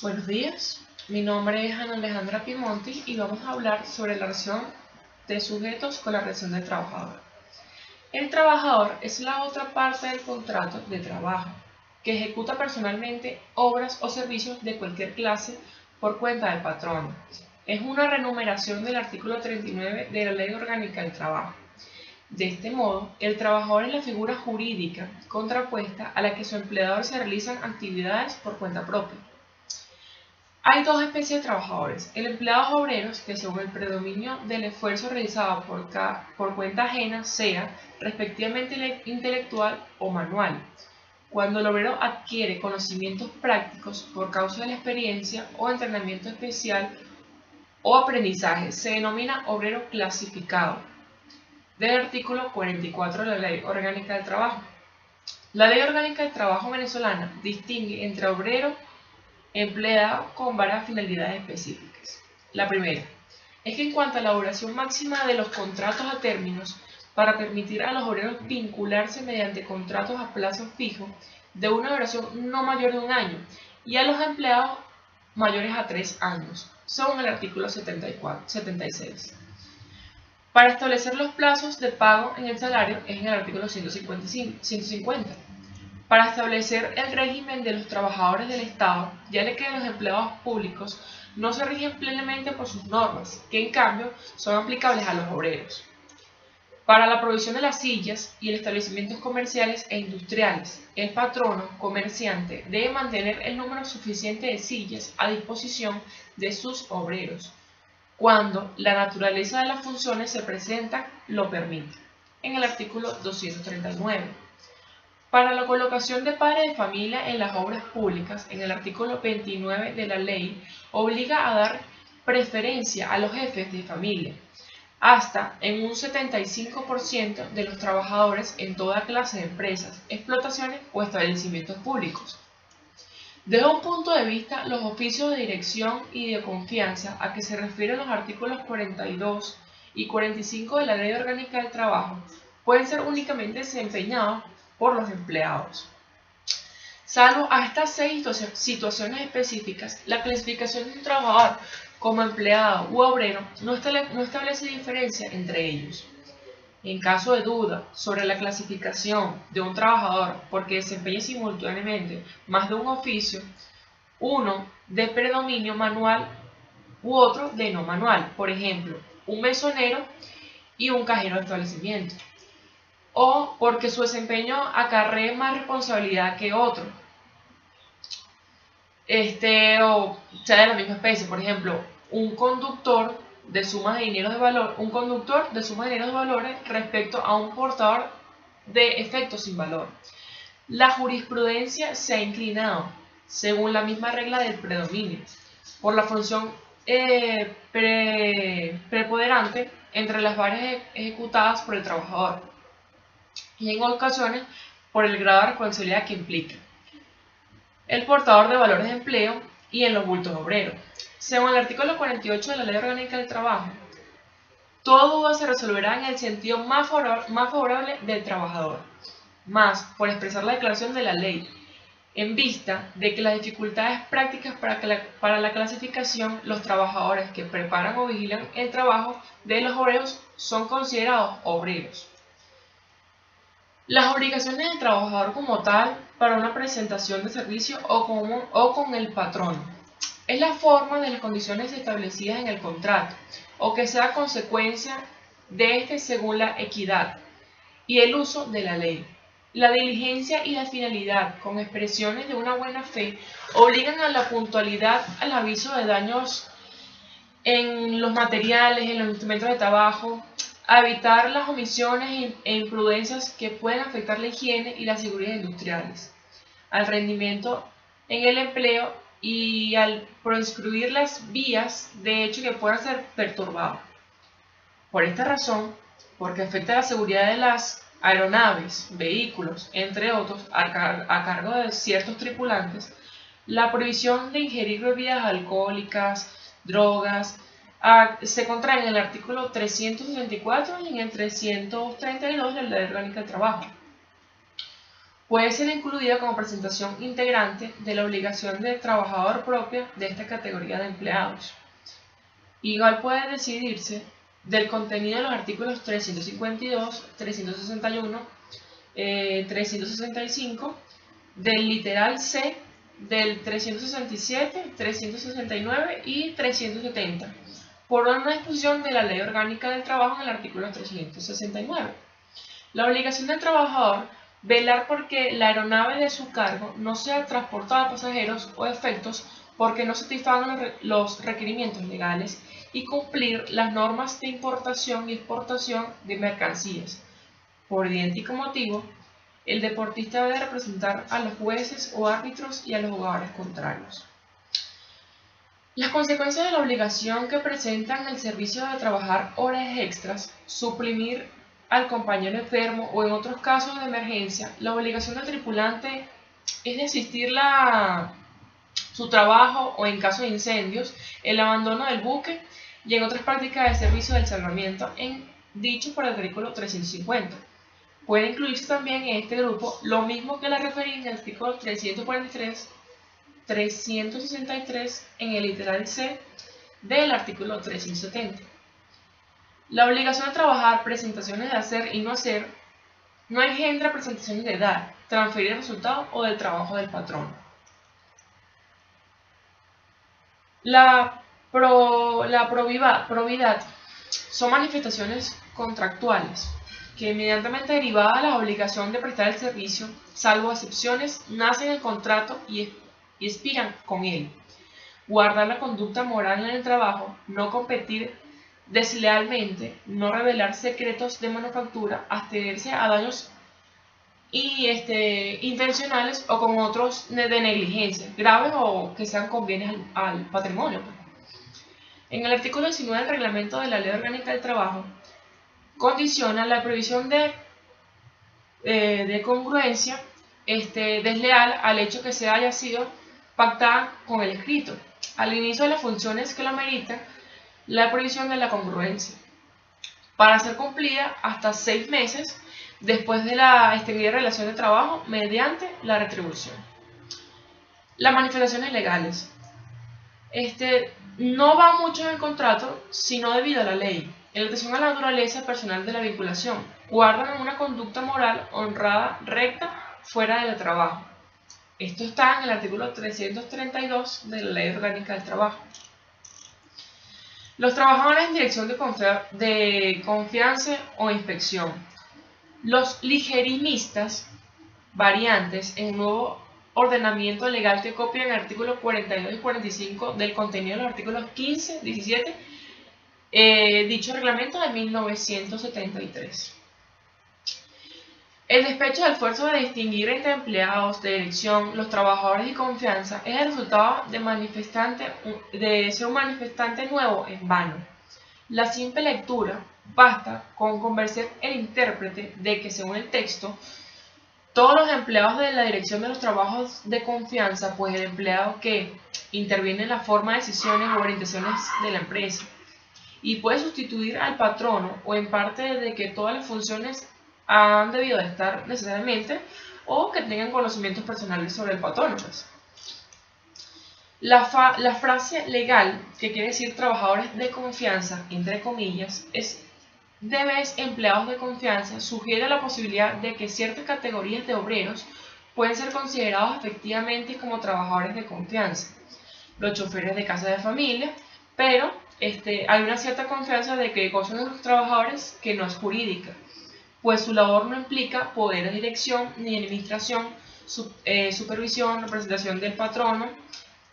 Buenos días, mi nombre es Ana Alejandra Pimonti y vamos a hablar sobre la relación de sujetos con la relación del trabajador. El trabajador es la otra parte del contrato de trabajo que ejecuta personalmente obras o servicios de cualquier clase por cuenta del patrono. Es una remuneración del artículo 39 de la Ley Orgánica del Trabajo. De este modo, el trabajador es la figura jurídica contrapuesta a la que su empleador se realizan actividades por cuenta propia. Hay dos especies de trabajadores: el empleados obreros, que según el predominio del esfuerzo realizado por cuenta ajena, sea respectivamente intelectual o manual, cuando el obrero adquiere conocimientos prácticos por causa de la experiencia o entrenamiento especial o aprendizaje, se denomina obrero clasificado, del artículo 44 de la Ley Orgánica del Trabajo. La Ley Orgánica del Trabajo venezolana distingue entre obrero empleado con varias finalidades específicas. La primera es que en cuanto a la duración máxima de los contratos a términos, para permitir a los obreros vincularse mediante contratos a plazo fijo de una duración no mayor de un año y a los empleados mayores a 3 años, según el artículo 76. Para establecer los plazos de pago en el salario es en el artículo 150. Para establecer el régimen de los trabajadores del Estado, ya que los empleados públicos no se rigen plenamente por sus normas, que en cambio son aplicables a los obreros. Para la provisión de las sillas y establecimientos comerciales e industriales, el patrono comerciante debe mantener el número suficiente de sillas a disposición de sus obreros, cuando la naturaleza de las funciones se presenta lo permite, en el artículo 239. Para la colocación de padres de familia en las obras públicas, en el artículo 29 de la ley, obliga a dar preferencia a los jefes de familia, hasta en un 75% de los trabajadores en toda clase de empresas, explotaciones o establecimientos públicos. Desde un punto de vista, los oficios de dirección y de confianza a que se refieren los artículos 42 y 45 de la Ley Orgánica del Trabajo pueden ser únicamente desempeñados por los empleados. Salvo a estas 6 situaciones específicas, la clasificación de un trabajador como empleado u obrero no establece diferencia entre ellos. En caso de duda sobre la clasificación de un trabajador porque desempeña simultáneamente más de un oficio, uno de predominio manual u otro de no manual, por ejemplo, un mesonero y un cajero de establecimiento, o porque su desempeño acarree más responsabilidad que otro, o sea de la misma especie, por ejemplo, un conductor de sumas de dinero de valor, respecto a un portador de efectos sin valor. La jurisprudencia se ha inclinado, según la misma regla del predominio, por la función preponderante entre las varias ejecutadas por el trabajador, y en ocasiones por el grado de responsabilidad que implica el portador de valores de empleo y en los bultos obreros. Según el artículo 48 de la Ley Orgánica del Trabajo, toda duda se resolverá en el sentido más favorable del trabajador, más por expresar la declaración de la ley, en vista de que las dificultades prácticas para la clasificación, los trabajadores que preparan o vigilan el trabajo de los obreros son considerados obreros. Las obligaciones del trabajador como tal para una presentación de servicio o con el patrón es la forma de las condiciones establecidas en el contrato o que sea consecuencia de este según la equidad y el uso de la ley. La diligencia y la finalidad, con expresiones de una buena fe, obligan a la puntualidad al aviso de daños en los materiales, en los instrumentos de trabajo, a evitar las omisiones e imprudencias que pueden afectar la higiene y la seguridad industriales, al rendimiento en el empleo y al proscribir las vías de hecho que puedan ser perturbadas. Por esta razón, porque afecta a la seguridad de las aeronaves, vehículos, entre otros, a cargo de ciertos tripulantes, la prohibición de ingerir bebidas alcohólicas, drogas, se contrae en el artículo 364 y en el 332 de la Ley Orgánica del Trabajo. puede ser incluida como presentación integrante de la obligación del trabajador propia de esta categoría de empleados. Igual puede decidirse del contenido de los artículos 352, 361, 365, del literal C, del 367, 369 y 370, por una disposición de la Ley Orgánica del Trabajo en el artículo 369. La obligación del trabajador velar porque la aeronave de su cargo no sea transportada de pasajeros o efectos porque no satisfagan los requerimientos legales y cumplir las normas de importación y exportación de mercancías. Por idéntico motivo, el deportista debe representar a los jueces o árbitros y a los jugadores contrarios. Las consecuencias de la obligación que presentan el servicio de trabajar horas extras, suprimir al compañero enfermo o en otros casos de emergencia, la obligación del tripulante es de asistir su trabajo o en caso de incendios, el abandono del buque y en otras prácticas de servicio del salvamiento dicho por el artículo 350. Puede incluirse también en este grupo lo mismo que la referí en el artículo 343, 363 en el literal C del artículo 370. La obligación de trabajar, presentaciones de hacer y no hacer, no engendra presentaciones de dar, transferir el resultado o del trabajo del patrón. La probidad son manifestaciones contractuales que inmediatamente derivadas de la obligación de prestar el servicio, salvo excepciones, nacen en el contrato y expiran con él. Guardar la conducta moral en el trabajo, no competir deslealmente, no revelar secretos de manufactura, abstenerse a daños intencionales o con otros de negligencia, graves o que sean convenientes al patrimonio. En el artículo 19 del reglamento de la Ley Orgánica del Trabajo, condiciona la prohibición de congruencia desleal al hecho que se haya sido pactada con el escrito. Al inicio de las funciones que lo ameritan, la prohibición de la congruencia, para ser cumplida hasta 6 meses después de la extendida relación de trabajo mediante la retribución. Las manifestaciones legales. No va mucho en el contrato, sino debido a la ley. En atención a la naturaleza personal de la vinculación, guardan una conducta moral honrada, recta, fuera del trabajo. Esto está en el artículo 332 de la Ley Orgánica del Trabajo. Los trabajadores en dirección de confianza o inspección. Los ligerimistas, variantes en un nuevo ordenamiento legal que copian el artículo 42 y 45 del contenido de los artículos 15, 17, dicho reglamento de 1973. El despecho del esfuerzo de distinguir entre empleados de dirección, los trabajadores y confianza es el resultado de ser un manifestante nuevo en vano. La simple lectura basta con convencer el intérprete de que, según el texto, todos los empleados de la dirección de los trabajos de confianza, pues el empleado que interviene en la forma de decisiones o orientaciones de la empresa, y puede sustituir al patrono o en parte de que todas las funciones han debido de estar necesariamente o que tengan conocimientos personales sobre el patrono. La frase legal, que quiere decir trabajadores de confianza, entre comillas, empleados de confianza, sugiere la posibilidad de que ciertas categorías de obreros pueden ser considerados efectivamente como trabajadores de confianza. Los choferes de casa de familia, pero hay una cierta confianza de que gozan de los trabajadores que no es jurídica, pues su labor no implica poder de dirección ni administración, supervisión, representación del patrono,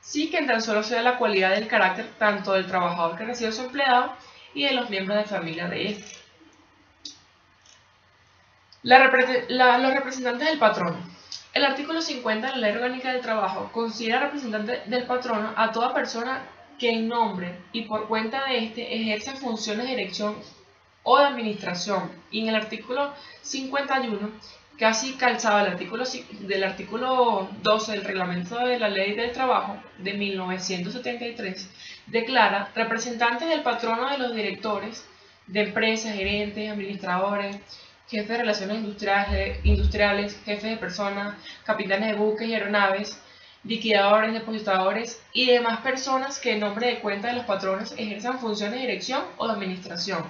sí que tan solo sea la cualidad del carácter tanto del trabajador que recibe a su empleado y de los miembros de familia de este. Los representantes del patrono. El artículo 50 de la Ley Orgánica del Trabajo considera representante del patrono a toda persona que en nombre y por cuenta de éste ejerce funciones de dirección o de administración, y en el artículo 51, casi calzado del artículo 12 del Reglamento de la Ley del Trabajo de 1973, declara representantes del patrono de los directores de empresas, gerentes, administradores, jefes de relaciones industriales, jefes de personas, capitanes de buques y aeronaves, liquidadores, depositadores y demás personas que en nombre de cuenta de los patrones ejerzan funciones de dirección o de administración,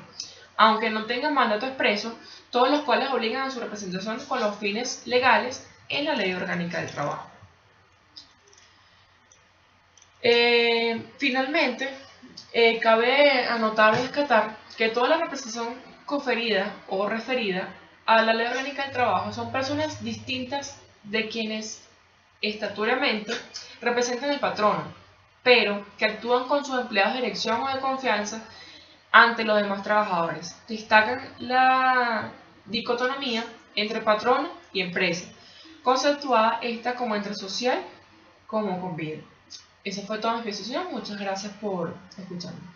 aunque no tengan mandato expreso, todos los cuales obligan a su representación con los fines legales en la Ley Orgánica del Trabajo. Finalmente, cabe anotar y rescatar que toda la representación conferida o referida a la Ley Orgánica del Trabajo son personas distintas de quienes estatutoriamente representan al patrono, pero que actúan con sus empleados de dirección o de confianza ante los demás trabajadores. Destacan la dicotomía entre patrono y empresa, conceptuada esta como entre social como con vida. Esa fue toda mi exposición. Muchas gracias por escucharme.